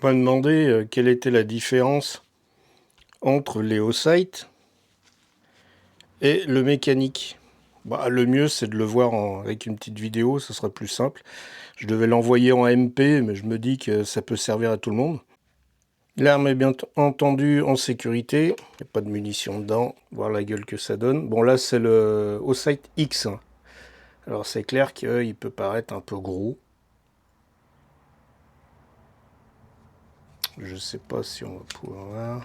On m'a demandé quelle était la différence entre les Osight et le mécanique. Bah, le mieux, c'est de le voir avec une petite vidéo, ce sera plus simple. Je devais l'envoyer en MP, mais je me dis que ça peut servir à tout le monde. L'arme est bien entendu en sécurité. Il n'y a pas de munitions dedans. Voir la gueule que ça donne. Bon, là, c'est le Osight X. Alors, c'est clair qu'il peut paraître un peu gros. Je sais pas si on va pouvoir voir.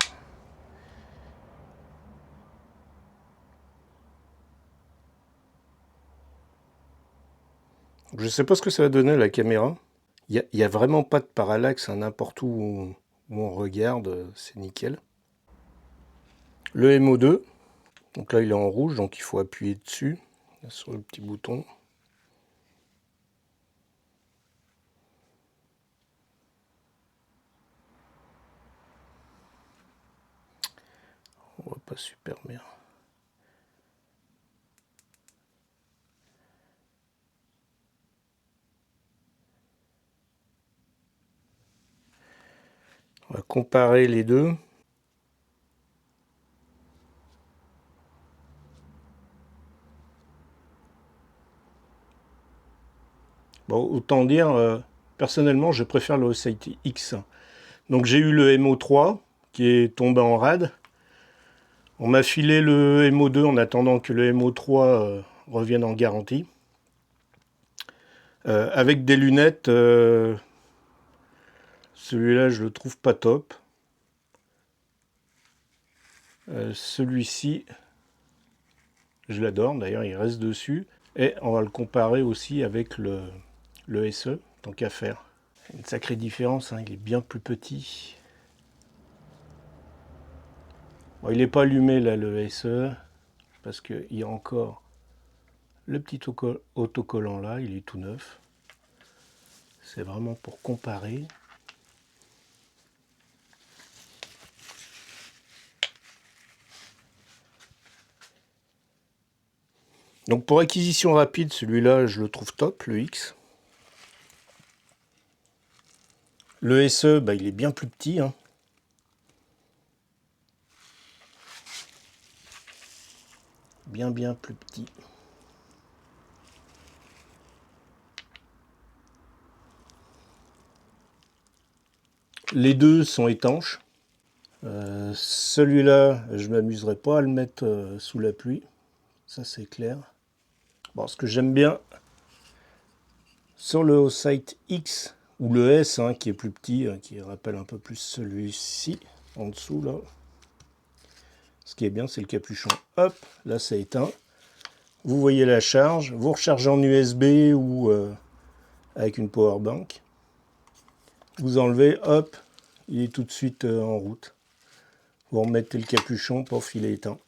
Je sais pas ce que ça va donner à la caméra. Il n'y a vraiment pas de parallaxe, hein, n'importe où on regarde, c'est nickel. Le MO2, donc là il est en rouge, donc il faut appuyer dessus, sur le petit bouton. On voit pas super bien. On va comparer les deux. Bon, autant dire, personnellement, je préfère le Osight X. Donc j'ai eu le MO3 qui est tombé en rade. On m'a filé le MO2 en attendant que le MO3 revienne en garantie. Avec des lunettes, celui-là je le trouve pas top. Celui-ci, je l'adore, d'ailleurs il reste dessus. Et on va le comparer aussi avec le SE, tant qu'à faire. Une sacrée différence, hein, il est bien plus petit. Bon, il n'est pas allumé là le SE, parce qu'il y a encore le petit autocollant là, il est tout neuf. C'est vraiment pour comparer. Donc pour acquisition rapide, celui-là je le trouve top, le X. Le SE, bah, il est bien plus petit, hein. Bien plus petit. Les deux sont étanches. Celui-là, je m'amuserai pas à le mettre sous la pluie. Ça, c'est clair. Bon, ce que j'aime bien sur le Osight X, ou le S, hein, qui est plus petit, qui rappelle un peu plus celui-ci, en dessous, là. Ce qui est bien, c'est le capuchon. Hop, là, c'est éteint. Vous voyez la charge. Vous rechargez en USB ou avec une power bank. Vous enlevez, hop, il est tout de suite en route. Vous remettez le capuchon, pof, il est éteint.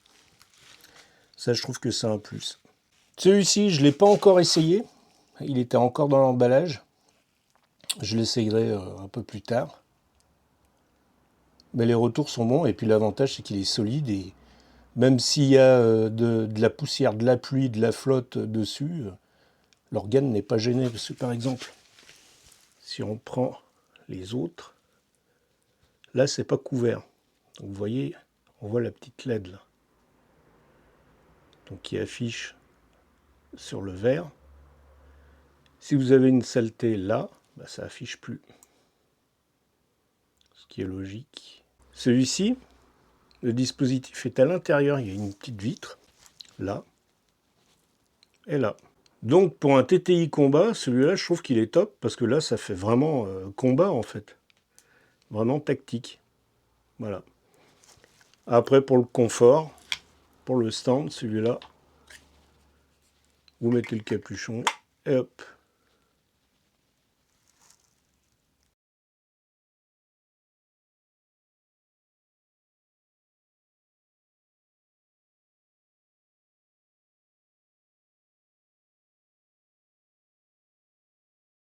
Ça, je trouve que c'est un plus. Celui-ci, je ne l'ai pas encore essayé. Il était encore dans l'emballage. Je l'essayerai un peu plus tard. Mais les retours sont bons. Et puis l'avantage, c'est qu'il est solide. Et même s'il y a de la poussière, de la pluie, de la flotte dessus, l'organe n'est pas gêné. Parce que par exemple, si on prend les autres, là, c'est pas couvert. Donc, vous voyez, on voit la petite LED là. Donc qui affiche sur le verre. Si vous avez une saleté là, bah, ça affiche plus. Ce qui est logique. Celui-ci, le dispositif est à l'intérieur, il y a une petite vitre, là, et là. Donc pour un TTI combat, celui-là, je trouve qu'il est top, parce que là, ça fait vraiment combat, en fait. Vraiment tactique. Voilà. Après, pour le confort, pour le stand, celui-là, vous mettez le capuchon, et hop,